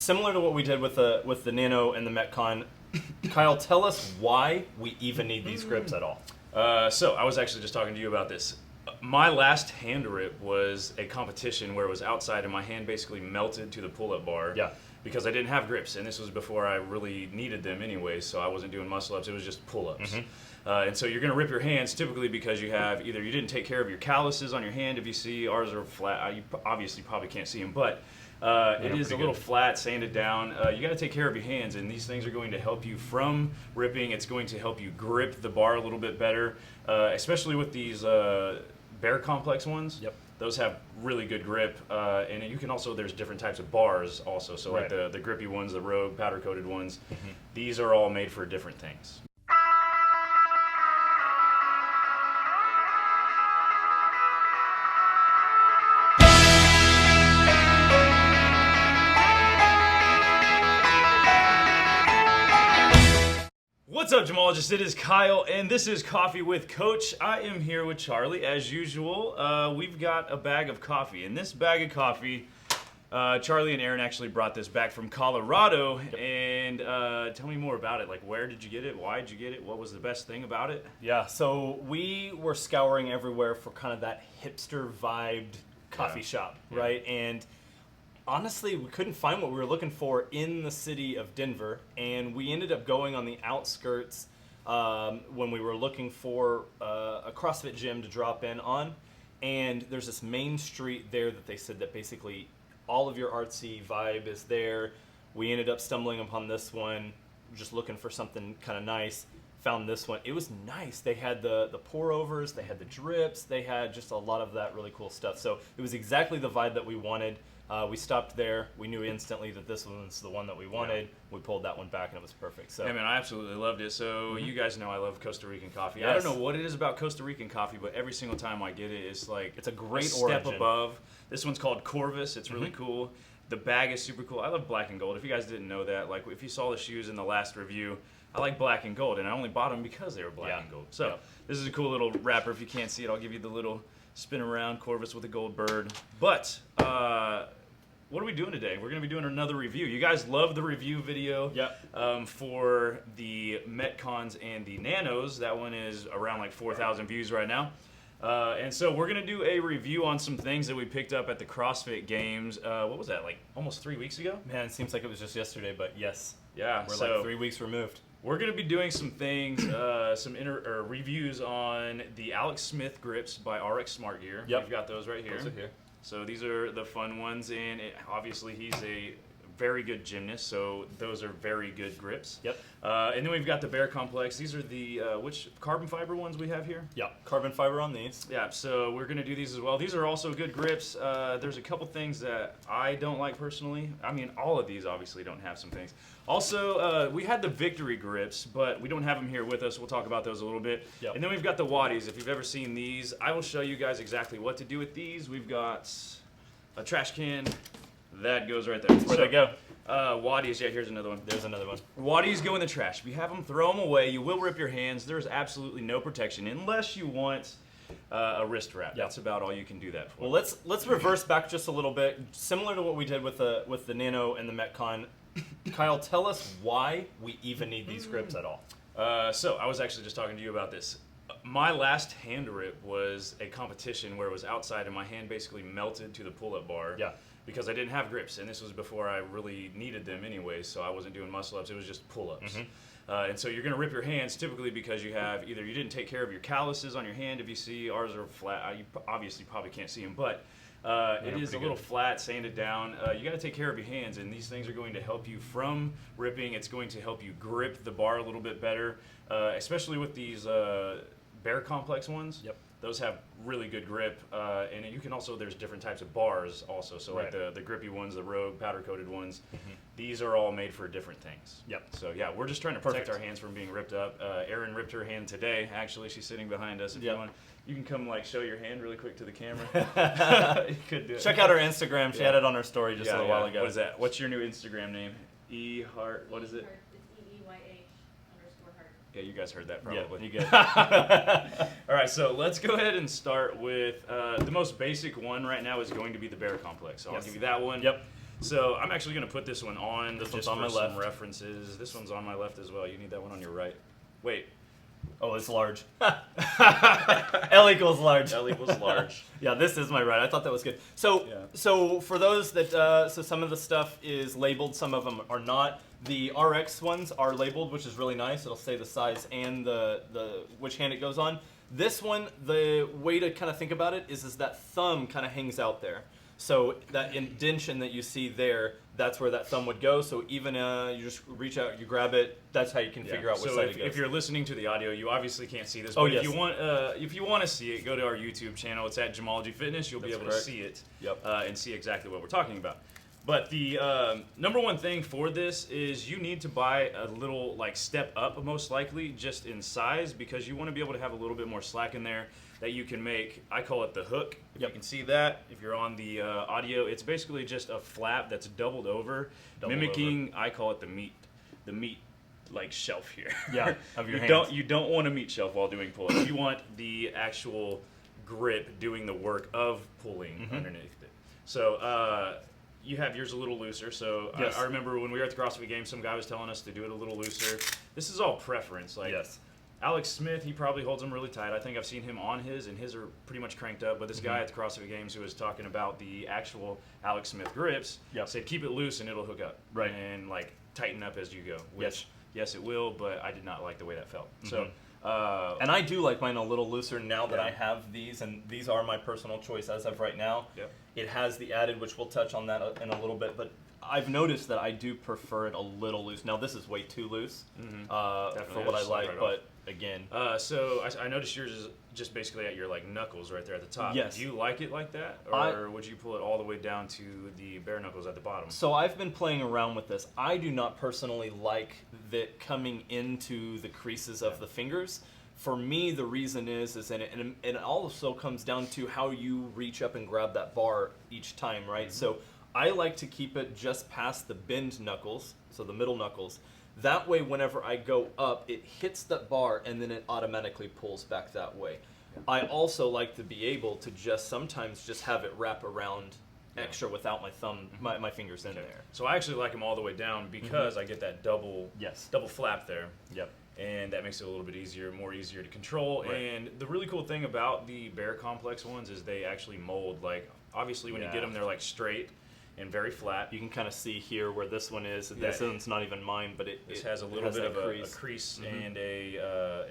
similar to what we did with the Nano and the Metcon. Kyle, tell us why we even need these grips at all. So I was actually just talking to you about this. My last hand rip was a competition where it was outside and my hand basically melted to the pull-up bar. Yeah. Because I didn't have grips, and this was before I really needed them anyway, so I wasn't doing muscle-ups, it was just pull-ups. And so you're going to rip your hands typically because you have either you didn't take care of your calluses on your hand. If you see, ours are flat. You obviously probably can't see them, but it is a little flat, sanded down. You got to take care of your hands, and these things are going to help you from ripping. It's going to help you grip the bar a little bit better, especially with these Bear Komplex ones. Yep. Those have really good grip, and you can also, there's different types of bars also. So like the grippy ones, the Rogue powder coated ones, these are all made for different things. What's up, gemologists? It is Kyle, and this is Coffee with Coach. I am here with Charlie, as usual. We've got a bag of coffee. In this bag of coffee, Charlie and Aaron actually brought this back from Colorado. And tell me more about it. Like, where did you get it? Why did you get it? What was the best thing about it? Yeah, so we were scouring everywhere for kind of that hipster-vibed coffee shop, right? And honestly, we couldn't find what we were looking for in the city of Denver, and we ended up going on the outskirts when we were looking for a CrossFit gym to drop in on. And there's this main street there that they said that basically all of your artsy vibe is there. We ended up stumbling upon this one, just looking for something kind of nice. Found this one. It was nice. They had the pour overs, they had the drips, they had just a lot of that really cool stuff. So it was exactly the vibe that we wanted. We stopped there. We knew instantly that this was the one that we wanted. Yeah. We pulled that one back, and it was perfect. So, yeah, man, I absolutely loved it. So you guys know I love Costa Rican coffee. Yes. I don't know what it is about Costa Rican coffee, but every single time I get it, it's like it's a great step origin. above. This one's called Corvus. It's really cool. The bag is super cool. I love black and gold. If you guys didn't know that, like if you saw the shoes in the last review, I like black and gold, and I only bought them because they were black and gold. So this is a cool little wrapper. If you can't see it, I'll give you the little spin around Corvus with a gold bird. But what are we doing today? We're going to be doing another review. You guys love the review video for the Metcons and the Nanos. That one is around like 4,000 views right now. And so we're going to do a review on some things that we picked up at the CrossFit Games. What was that, like almost 3 weeks ago? Man, it seems like it was just yesterday, but yes. Yeah. We're like 3 weeks removed. We're going to be doing some things, reviews on the Alec Smith grips by RX Smartgear. Yep. We've got those right here. Those are here. So these are the fun ones, and obviously he's a very good gymnast, so those are very good grips. Yep. And then we've got the Bear Komplex. These are the which carbon fiber ones we have here? Yeah, carbon fiber on these. Yeah, so we're going to do these as well. These are also good grips. There's a couple things that I don't like personally. I mean, all of these obviously don't have some things. Also, we had the Victory grips, but we don't have them here with us. We'll talk about those a little bit. Yep. And then we've got the wodies. If you've ever seen these, I will show you guys exactly what to do with these. We've got a trash can. That goes right there. Where'd they go? Wodies, yeah, here's another one. There's another one. Wodies go in the trash. If you have them, throw them away. You will rip your hands. There's absolutely no protection unless you want a wrist wrap. Yep. That's about all you can do that for. Well, let's reverse back just a little bit, similar to what we did with the Nano and the Metcon. Kyle, tell us why we even need these grips at all. So I was actually just talking to you about this. My last hand rip was a competition where it was outside and my hand basically melted to the pull-up bar. Yeah. Because I didn't have grips, and this was before I really needed them anyway, so I wasn't doing muscle-ups, it was just pull-ups. And so you're going to rip your hands typically because you have either you didn't take care of your calluses on your hand. If you see, ours are flat. You obviously probably can't see them, but it is a little flat, sanded down. You got to take care of your hands, and these things are going to help you from ripping. It's going to help you grip the bar a little bit better, especially with these Bear Komplex ones. Yep. Those have really good grip, and you can also, there's different types of bars also. So like the grippy ones, the Rogue powder coated ones, these are all made for different things. Yep. So yeah, we're just trying to protect our hands from being ripped up. Erin ripped her hand today. Actually, she's sitting behind us. If you want, you can come like show your hand really quick to the camera. You could do it. Check out her Instagram. She had it on her story just a little while ago. What is that? What's your new Instagram name? Heart. What is it? Yeah, you guys heard that probably. Yeah, you get it. All right, so let's go ahead and start with the most basic one right now is going to be the Bear Komplex. So I'll give you that one. Yep. So I'm actually going to put this one on. This just one's on for my some left. references. This one's on my left as well. You need that one on your right. Wait. Oh, it's large. L equals large. L equals large. Yeah, this is my right. I thought that was good. So, Yeah. so for those that, so some of the stuff is labeled, some of them are not. The RX ones are labeled, which is really nice. It'll say the size and the which hand it goes on. This one, the way to kind of think about it is that thumb kind of hangs out there. So that indentation that you see there, that's where that thumb would go. So even you just reach out, you grab it. That's how you can figure out which side it goes. If you're listening to the audio, you obviously can't see this. Oh, But yes. if you want to see it, go to our YouTube channel. It's at Gemology Fitness. You'll be able to see it and see exactly what we're talking about. But the number one thing for this is you need to buy a little step up, most likely, just in size, because you want to be able to have a little bit more slack in there that you can make. I call it the hook. You can see that if you're on the audio. It's basically just a flap that's doubled over, mimicking. I call it the meat shelf here. Yeah, of your hands. You don't want a meat shelf while doing pull-ups. You want the actual grip doing the work of pulling underneath it. So you have yours a little looser. So yes. I remember when we were at the CrossFit Games, some guy was telling us to do it a little looser. This is all preference. Yes. Alec Smith, he probably holds them really tight. I think I've seen him on his, and his are pretty much cranked up. But this guy at the CrossFit Games who was talking about the actual Alec Smith grips said keep it loose and it'll hook up. Right. And tighten up as you go. Which, yes, it will, but I did not like the way that felt. So. And I do like mine a little looser now that I have these, and these are my personal choice as of right now. Yep. It has the added, which we'll touch on that in a little bit, but I've noticed that I do prefer it a little loose. Now this is way too loose for what I like, but again. So I noticed yours is just basically at your knuckles right there at the top. Yes. Do you like it like that, or would you pull it all the way down to the bare knuckles at the bottom? So I've been playing around with this. I do not personally like that coming into the creases of the fingers. For me, the reason is and it also comes down to how you reach up and grab that bar each time, right? So I like to keep it just past the bend knuckles, so the middle knuckles. That way, whenever I go up, it hits that bar and then it automatically pulls back that way. I also like to be able to sometimes just have it wrap around extra without my thumb, my fingers in there. So I actually like them all the way down because I get that double flap there. Yep. And that makes it a little bit more easier to control. Right. And the really cool thing about the Bear Komplex ones is they actually mold. Obviously when you get them, they're straight and very flat. You can kind of see here where this one is. This one's not even mine, but it has a little bit of a crease and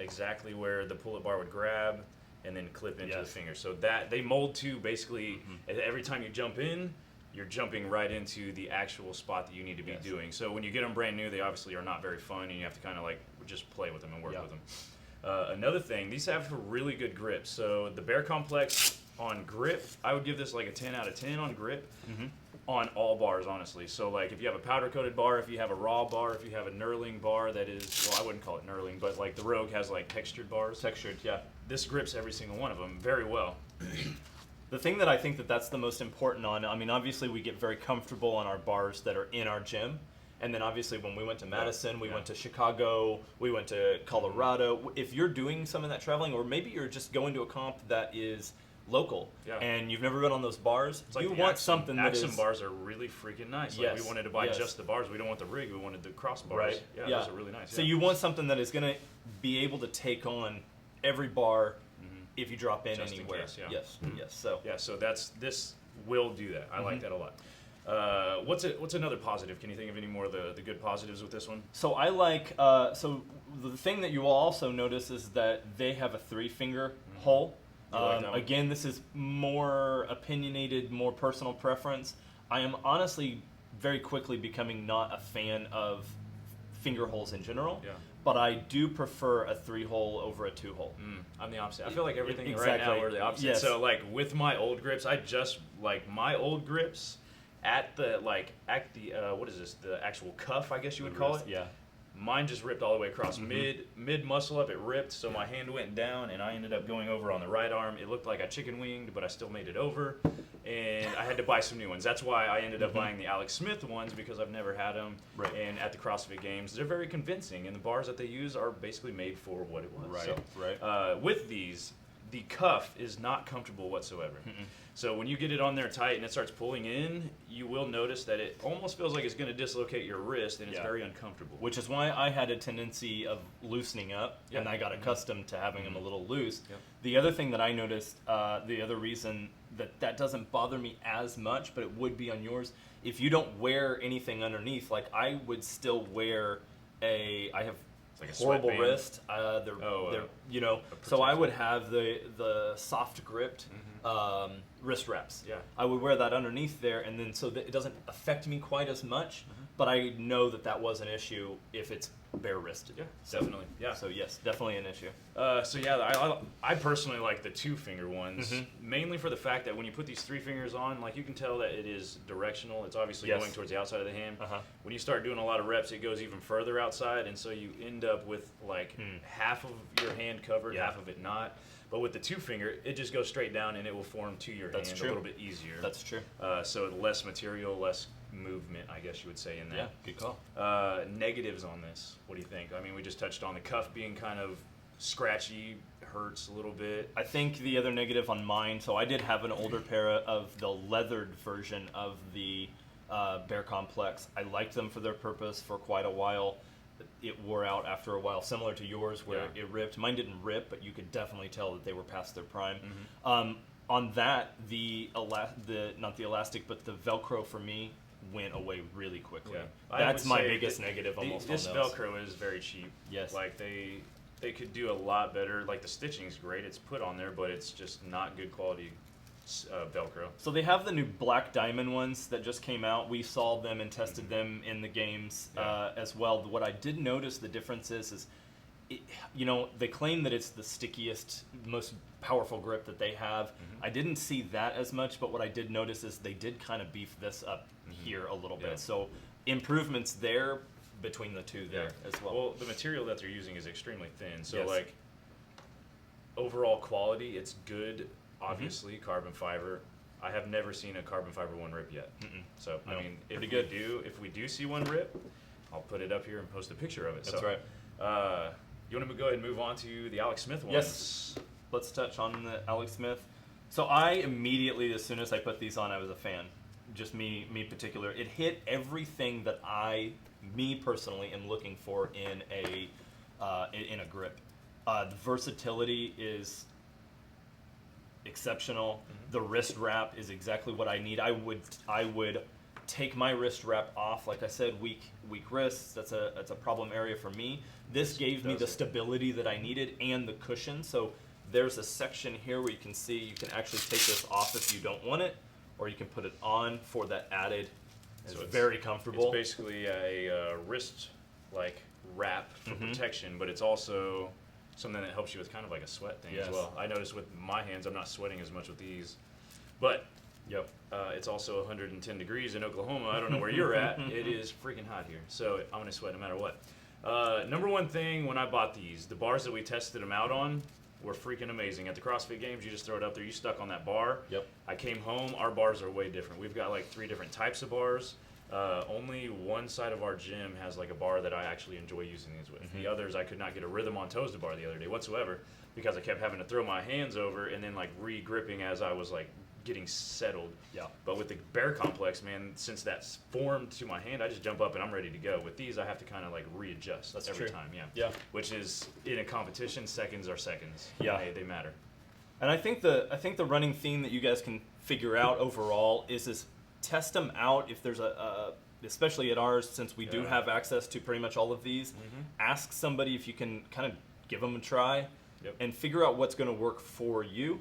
exactly where the pull-up bar would grab and then clip into the finger. So that they mold to basically every time you jump in, you're jumping right into the actual spot that you need to be doing. So when you get them brand new, they obviously are not very fun, and you have to kind of just play with them and work with them. Another thing, these have a really good grip. So the Bear Komplex on grip, I would give this a 10 out of 10 on grip on all bars, honestly. So if you have a powder coated bar, if you have a raw bar, if you have a knurling bar that is, well, I wouldn't call it knurling, but the Rogue has textured bars. Textured, yeah. This grips every single one of them very well. The thing that I think that's the most important obviously we get very comfortable on our bars that are in our gym. And then obviously when we went to Madison, we went to Chicago, we went to Colorado. If you're doing some of that traveling, or maybe you're just going to a comp that is local and you've never been on those bars, you want something that is... Axum bars are really freaking nice. We wanted to buy just the bars. We don't want the rig. We wanted the crossbars. Right. Yeah, those are really nice. So you want something that is going to be able to take on every bar if you drop in just anywhere. In case, Yes. So this will do that. I like that a lot. What's another positive? Can you think of any more of the good positives with this one? So I like so the thing that you will also notice is that they have a 3-finger hole. Again, this is more opinionated, more personal preference. I am honestly very quickly becoming not a fan of finger holes in general. Yeah. But I do prefer a 3-hole over a 2-hole. I'm the opposite. I feel like everything right now we're the opposite. Yes. So with my old grips, I just my old grips at the what is this? The actual cuff, I guess you would call it. Yeah. Mine just ripped all the way across mid muscle up. It ripped, so my hand went down, and I ended up going over on the right arm. It looked like I chicken winged, but I still made it over, and I had to buy some new ones. That's why I ended up buying the Alec Smith ones because I've never had them. Right. And at the CrossFit Games, they're very convincing, and the bars that they use are basically made for what it was. Right. So, with these, the cuff is not comfortable whatsoever. So when you get it on there tight and it starts pulling in, you will notice that it almost feels like it's going to dislocate your wrist, and it's very uncomfortable. Which is why I had a tendency of loosening up, and I got accustomed to having them a little loose. The other thing that I noticed, the other reason that doesn't bother me as much, but it would be on yours, if you don't wear anything underneath, like I would still wear I have like a horrible sweatband. wrist. They're you know, so I would have the soft gripped wrist wraps. Yeah. I would wear that underneath there, and then so that it doesn't affect me quite as much. But I know that was an issue if it's bare wristed. Yeah, definitely. Yeah. So yes, definitely an issue. So yeah, I personally like the 2-finger ones, mainly for the fact that when you put these 3 fingers on, like you can tell that it is directional. It's obviously going towards the outside of the hand. When you start doing a lot of reps, it goes even further outside, and so you end up with like half of your hand covered, half of it not. But with the 2-finger, it just goes straight down, and it will form to your hand a little bit easier. That's true. So less material, less movement, I guess you would say, in that. Yeah, good call. Negatives on this, what do you think? I mean, we just touched on the cuff being kind of scratchy, hurts a little bit. I think the other negative on mine, so I did have an older pair of the leathered version of the Bear Komplex. I liked them for their purpose for quite a while. It wore out after a while, similar to yours where it ripped. Mine didn't rip, but you could definitely tell that they were past their prime. On that, not the elastic, but the Velcro for me went away really quickly. That's my biggest negative almost this on those. Velcro is very cheap. Yes. Like they could do a lot better. Like the stitching's great, it's put on there, but it's just not good quality Velcro. So they have the new black diamond ones that just came out. We saw them and tested them in the games as well. What I did notice the difference is you know, they claim that it's the stickiest, most powerful grip that they have. I didn't see that as much, but what I did notice is they did kind of beef this up here a little bit. So improvements there between the two there as well. Well, the material that they're using is extremely thin. So like overall quality, it's good. Obviously, carbon fiber. I have never seen a carbon fiber one rip yet. So I mean, if we do see one rip, I'll put it up here and post a picture of it. That's right. You want to go ahead and move on to the Alec Smith ones? Yes. Let's touch on the Alec Smith. So I immediately, as soon as I put these on, I was a fan. Just me particular. It hit everything that me personally, am looking for in a grip. The versatility is exceptional. The wrist wrap is exactly what I need. I would take my wrist wrap off. Like I said, weak wrists. That's a problem area for me. This gave me the stability that I needed and the cushion. So there's a section here where you can see you can actually take this off if you don't want it, or you can put it on for that added. So it's very comfortable. It's basically a wrist like wrap for protection, but it's also something that helps you with kind of like a sweat thing as well. I notice with my hands, I'm not sweating as much with these, but it's also 110 degrees in Oklahoma. I don't know where you're at. It is freaking hot here, so I'm gonna sweat no matter what. Number one thing when I bought these, the bars that we tested them out on were freaking amazing. At the CrossFit Games, you just throw it up there, you stuck on that bar. I came home, our bars are way different. We've got like 3 different types of bars. Only one side of our gym has like a bar that I actually enjoy using these with. The others, I could not get a rhythm on toes to bar the other day whatsoever because I kept having to throw my hands over and then like re-gripping as I was like getting settled. But with the Bear Komplex, man, since that's formed to my hand, I just jump up and I'm ready to go. With these, I have to kind of like readjust every time. Which is, in a competition, seconds are seconds. They matter. And I think the running theme that you guys can figure out overall is test them out. If there's especially at ours, since we do have access to pretty much all of these, ask somebody if you can kind of give them a try and figure out what's going to work for you.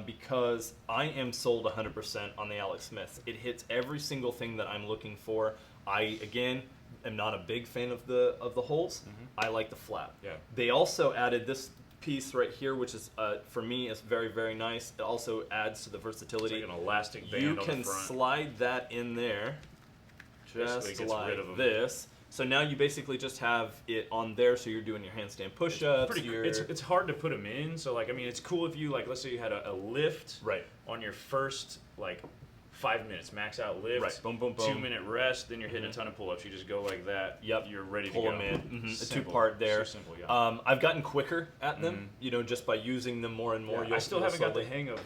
Because I am sold 100% on the Alec Smith. It hits every single thing that I'm looking for. I, again, am not a big fan of the holes. I like the flap. They also added this piece right here, which is, for me, is very, very nice. It also adds to the versatility. It's like an elastic band you on the front. can slide that in there, just like rid of this. So now you basically just have it on there, so you're doing your handstand push-ups. It's hard to put them in. So like, I mean, it's cool if you like, let's say you had a lift on your first like 5 minutes, max out lift. Right. Boom, boom, boom. 2-minute rest, then you're hitting a ton of pull-ups. You just go like that. Yep. You're ready Pull to go. them in. A Simple. 2-part there. So simple, yeah. I've gotten quicker at them, just by using them more and more. I still haven't got the hang of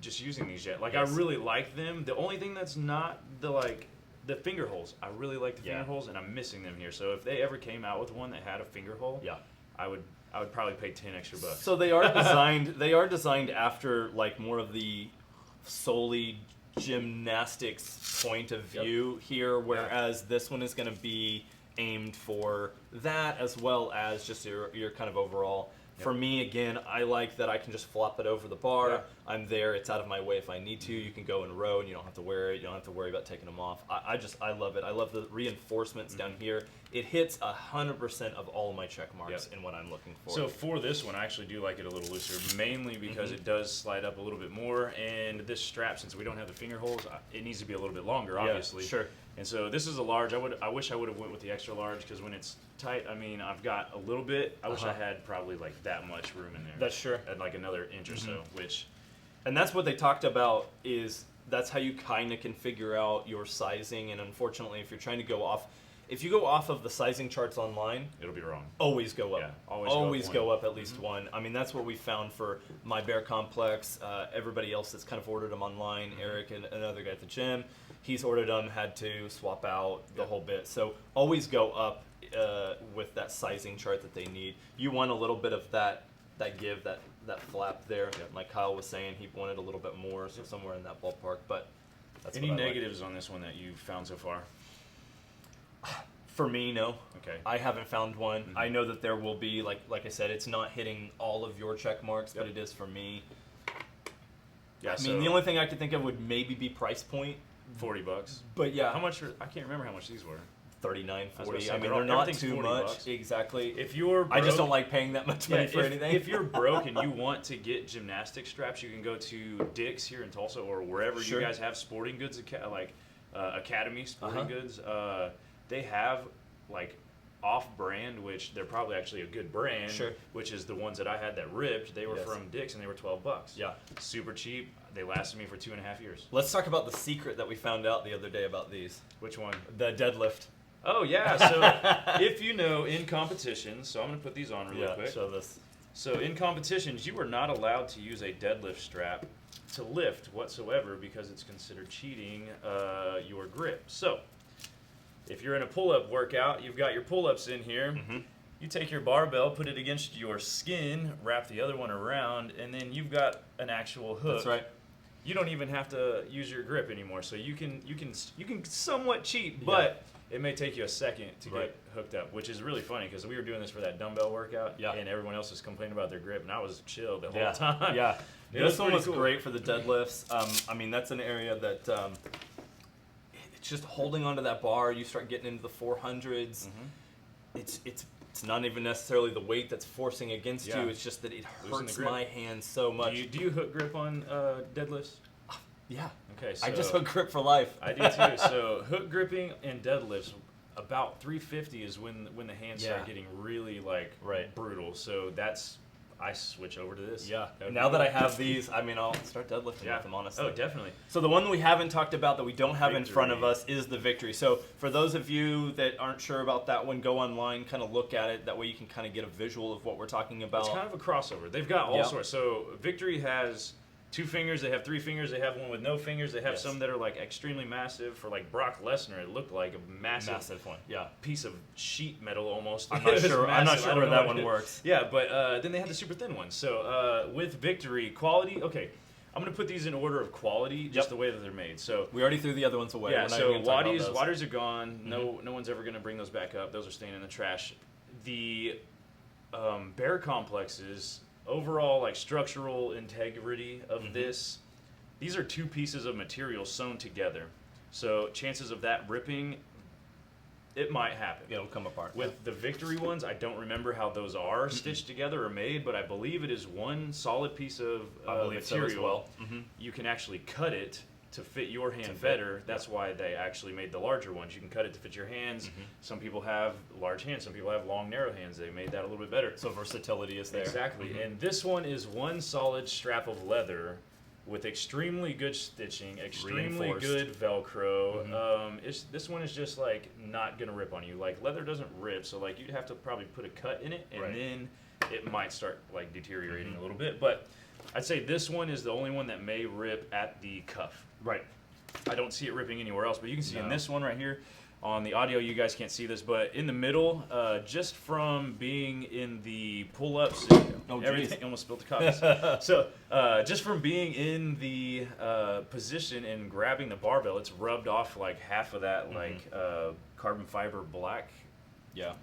just using these yet. Like, I really like them. The only thing that's not the finger holes. I really like the finger holes, and I'm missing them here. So if they ever came out with one that had a finger hole, I would probably pay 10 extra bucks. So they are designed. They are designed after like more of the solely gymnastics point of view here, whereas this one is going to be aimed for that as well as just your kind of overall. For me, again, I like that I can just flop it over the bar. I'm there. It's out of my way if I need to. You can go in a row and you don't have to wear it. You don't have to worry about taking them off. I love it. I love the reinforcements down here. It hits 100% of all of my check marks in what I'm looking for. So for this one, I actually do like it a little looser, mainly because it does slide up a little bit more. And this strap, since we don't have the finger holes, it needs to be a little bit longer, obviously. Yeah, sure. And so this is a large. I wish I would have went with the extra large, because when it's tight, I mean, I've got a little bit. I wish I had probably like that much room in there. That's sure. At like another inch or so, which. And that's what they talked about, is that's how you kind of can figure out your sizing. And unfortunately, if you're trying to go off, if you go off of the sizing charts online, it'll be wrong. Always go up. Yeah, always go up at least one. I mean, that's what we found for my Bear Komplex. Everybody else that's kind of ordered them online, Eric and another guy at the gym, he's ordered them, had to swap out the whole bit. So always go up with that sizing chart that they need. You want a little bit of that give, that flap there. Like Kyle was saying, he wanted a little bit more, so somewhere in that ballpark. But that's any what I negatives on this one that you've found so far? For me, no. Okay. I haven't found one. I know that there will be, like I said, it's not hitting all of your check marks, but it is for me. Yeah. I mean, the only thing I could think of would maybe be price point. $40. But yeah, how much? I can't remember how much these were. $39, $40. I mean, they're not too much. $40. Exactly. If you're broke, I just don't like paying that much money for anything. If you're broke and you want to get gymnastic straps, you can go to Dick's here in Tulsa or wherever you guys have sporting goods, like Academy Sporting Goods. They have like off-brand, which they're probably actually a good brand, which is the ones that I had that ripped. They were from Dick's and they were $12. Yeah. Super cheap. They lasted me for 2.5 years. Let's talk about the secret that we found out the other day about these. Which one? The deadlift. Oh, yeah. So if you know, in competitions, so I'm going to put these on really quick. Show this. So in competitions, you are not allowed to use a deadlift strap to lift whatsoever, because it's considered cheating your grip. So if you're in a pull-up workout, you've got your pull-ups in here. You take your barbell, put it against your skin, wrap the other one around, and then you've got an actual hook. That's right. You don't even have to use your grip anymore, so you can somewhat cheat, but it may take you a second to get hooked up, which is really funny, because we were doing this for that dumbbell workout, and everyone else was complaining about their grip, and I was chill the whole time. Yeah, this one was great for the deadlifts. I mean, that's an area that it's just holding onto that bar. You start getting into the 400s. It's not even necessarily the weight that's forcing against you. It's just that it hurts my hands so much. Do you hook grip on deadlifts? Yeah. Okay. So I just hook grip for life. I do too. So hook gripping and deadlifts, about 350 is when the hands start getting really brutal. So I switch over to this. Yeah. Now that I have these, I mean, I'll start deadlifting with them, honestly. Oh, definitely. So the one we haven't talked about that we don't have in front of us is the Victory. So for those of you that aren't sure about that one, go online, kind of look at it. That way you can kind of get a visual of what we're talking about. It's kind of a crossover. They've got all sorts. So Victory has 2 fingers, they have 3 fingers, they have one with no fingers, they have some that are like extremely massive. For like Brock Lesnar, it looked like a massive one. Yeah. Piece of sheet metal almost. I'm not sure where that one works. Yeah, but then they have the super thin one. So with Victory, quality, okay. I'm going to put these in order of quality, just the way that they're made. So we already threw the other ones away. Yeah, so wodies are gone. No one's ever going to bring those back up. Those are staying in the trash. The Bear Complexes, overall like structural integrity of these are 2 pieces of material sewn together. So chances of that ripping, it might happen. It'll come apart. With the Victory ones, I don't remember how those are stitched together or made, but I believe it is one solid piece of material. So as well. You can actually cut it to fit your hand better. That's why they actually made the larger ones. You can cut it to fit your hands. Some people have large hands. Some people have long, narrow hands. They made that a little bit better. So versatility is there. Exactly. And this one is one solid strap of leather with extremely good stitching, extremely Reinforced. good Velcro. This one is just like not gonna rip on you. Like leather doesn't rip, so like you'd have to probably put a cut in it, and then it might start like deteriorating a little bit. But I'd say this one is the only one that may rip at the cuff. Right. I don't see it ripping anywhere else, but you can see in this one right here. On the audio, you guys can't see this, but in the middle, just from being in the pull-ups, everything almost spilled the coffee. So just from being in the position and grabbing the barbell, it's rubbed off like half of that like carbon fiber black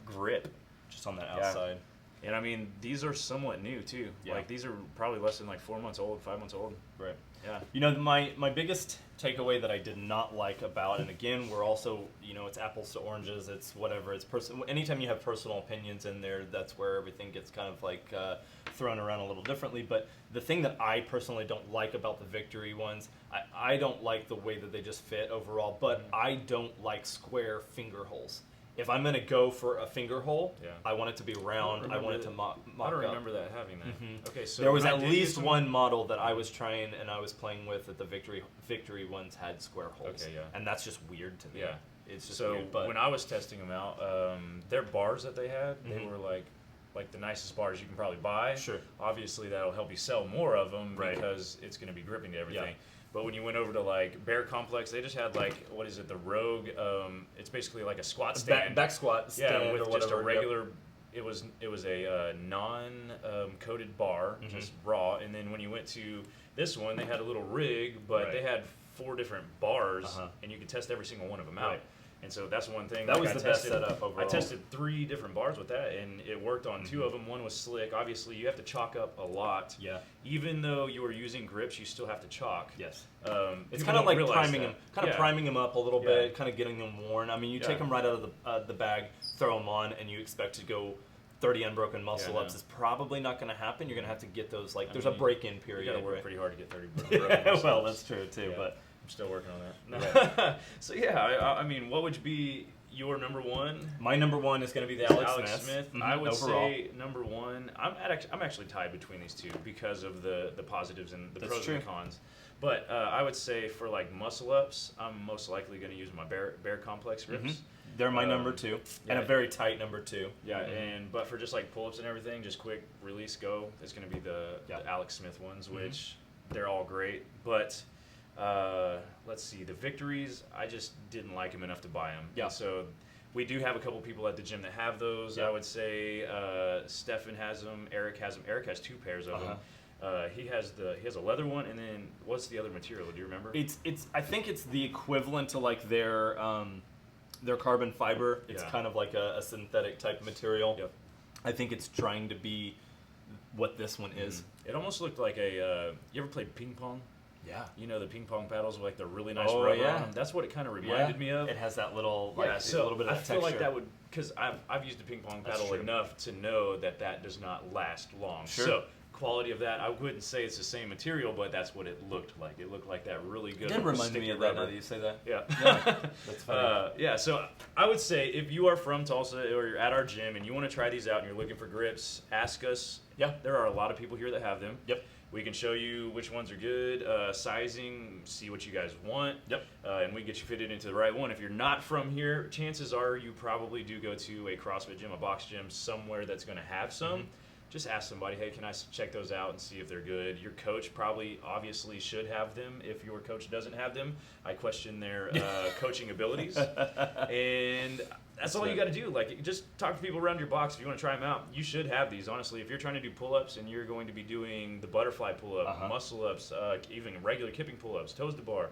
grip. Just on that outside. And I mean, these are somewhat new too. Yeah. Like these are probably less than like 4 months old, 5 months old. Right. Yeah. You know, my biggest takeaway that I did not like about, and again, we're also, you know, it's apples to oranges, it's whatever, it's anytime you have personal opinions in there, that's where everything gets kind of like thrown around a little differently. But the thing that I personally don't like about the Victory ones, I don't like the way that they just fit overall, but I don't like square finger holes. If I'm going to go for a finger hole, I want it to be round. I want it to mock I don't up. remember that having that. Okay, so there was at least one model that I was trying and I was playing with that the Victory ones had square holes. Okay, yeah. And that's just weird to me. Yeah. It's just so weird. But when I was testing them out, their bars that they had, they were like the nicest bars you can probably buy. Sure. Obviously, that'll help you sell more of them Right. because it's going to be gripping to everything. Yeah. But when you went over to like Bear Komplex, they just had like, what is it, the Rogue? It's basically like a squat stand. back squat stand with or just whatever. a regular. It was a non-coated bar, just raw. And then when you went to this one, they had a little rig, but they had 4 different bars, and you could test every single one of them out. Right. And so that's one thing. That like was I the tested, best setup overall. I tested 3 different bars with that, and it worked on 2 of them. One was slick. Obviously, you have to chalk up a lot. Yeah. Even though you are using grips, you still have to chalk. Yes. People It's kind of don't like realize priming that. them, priming them up a little bit, kind of getting them worn. I mean, you take them right out of the bag, throw them on, and you expect to go 30 unbroken muscle ups. It's probably not going to happen. You're going to have to get those, like, there's a break-in period. You got to work right? pretty hard to get 30 broken muscle Well, ups. that's true, too, but I'm still working on that. So, yeah, I mean, what would be your number one? My number one is going to be the Alec Smith. I would say number one. I'm actually tied between these two because of the positives and the pros and the cons. But I would say for like muscle ups, I'm most likely going to use my Bear Komplex grips. They're my number 2, and a very tight number 2. Yeah, but for just like pull-ups and everything, just quick release go, it's going to be the Alec Smith ones, which they're all great. But let's see, the Victories, I just didn't like them enough to buy them. Yeah. So we do have a couple people at the gym that have those. I would say Stefan has them. Eric has them. Eric has 2 pairs of them. He has a leather one, and then what's the other material? Do you remember? I think it's the equivalent to like their carbon fiber. It's kind of like a synthetic type of material. Yep. I think it's trying to be what this one is. It almost looked like a. You ever played ping pong? Yeah. You know the ping pong paddles with like the really nice rubber on them? That's what it kind of reminded me of. It has that little, a little bit of that texture. I feel like that would, because I've used a ping pong paddle enough to know that does not last long. Sure. So quality of that, I wouldn't say it's the same material, but that's what it looked like. It looked like that really good. It did remind me of that now that you say that. Yeah. That's funny. So I would say if you are from Tulsa or you're at our gym and you want to try these out and you're looking for grips, ask us. Yeah. There are a lot of people here that have them. Yep. We can show you which ones are good, sizing, see what you guys want. Yep. And we get you fitted into the right one. If you're not from here, chances are you probably do go to a CrossFit gym, a box gym, somewhere that's going to have some. Just ask somebody, hey, can I check those out and see if they're good? Your coach obviously should have them. If your coach doesn't have them, I question their coaching abilities. And that's all you got to do. Like, just talk to people around your box. If you want to try them out, you should have these. Honestly, if you're trying to do pull-ups and you're going to be doing the butterfly pull-up, muscle-ups, even regular kipping pull-ups, toes to bar,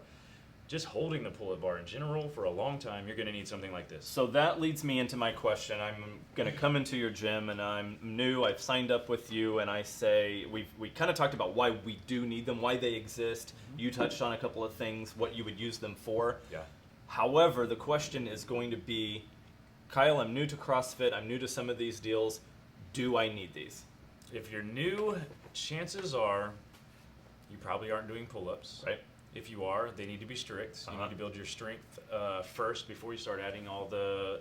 just holding the pull-up bar in general for a long time, you're going to need something like this. So that leads me into my question. I'm going to come into your gym, and I'm new. I've signed up with you, and I say we kind of talked about why we do need them, why they exist. You touched on a couple of things, what you would use them for. Yeah. However, the question is going to be, Kyle, I'm new to CrossFit. I'm new to some of these deals. Do I need these? If you're new, chances are you probably aren't doing pull-ups. Right. If you are, they need to be strict. You need to build your strength first before you start adding all the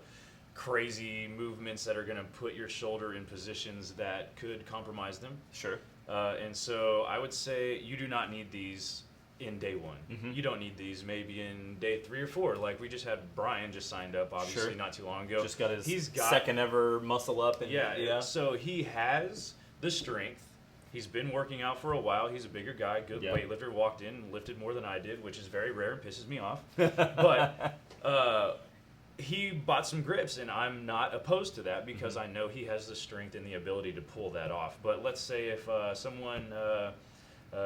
crazy movements that are going to put your shoulder in positions that could compromise them. Sure. And so I would say you do not need these in day one. Mm-hmm. You don't need these maybe in day 3 or 4. Like we just had Brian just signed up, obviously, not too long ago. Just got his second ever muscle up. And, yeah. So he has the strength. He's been working out for a while. He's a bigger guy, good weightlifter. Walked in, lifted more than I did, which is very rare and pisses me off. But he bought some grips, and I'm not opposed to that because I know he has the strength and the ability to pull that off. But let's say if someone,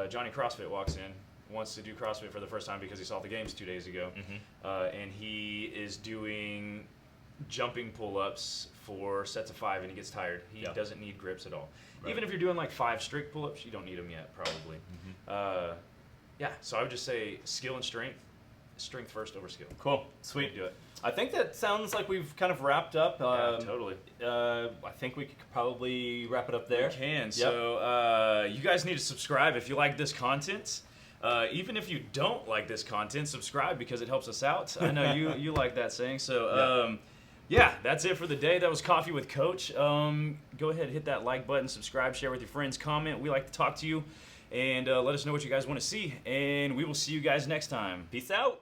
Johnny CrossFit, walks in, wants to do CrossFit for the first time because he saw the games 2 days ago, and he is doing jumping pull-ups for sets of 5 and he gets tired. He doesn't need grips at all. Right. Even if you're doing like 5 strict pull-ups, you don't need them yet, probably. So I would just say skill and strength. Strength first over skill. Cool. Sweet. Do it. I think that sounds like we've kind of wrapped up. Totally. I think we could probably wrap it up there. We can. Yep. So you guys need to subscribe if you like this content. Even if you don't like this content, subscribe because it helps us out. I know you like that saying. So that's it for the day. That was Coffee with Coach. Go ahead, hit that like button, subscribe, share with your friends, comment. We like to talk to you, and let us know what you guys want to see. And we will see you guys next time. Peace out.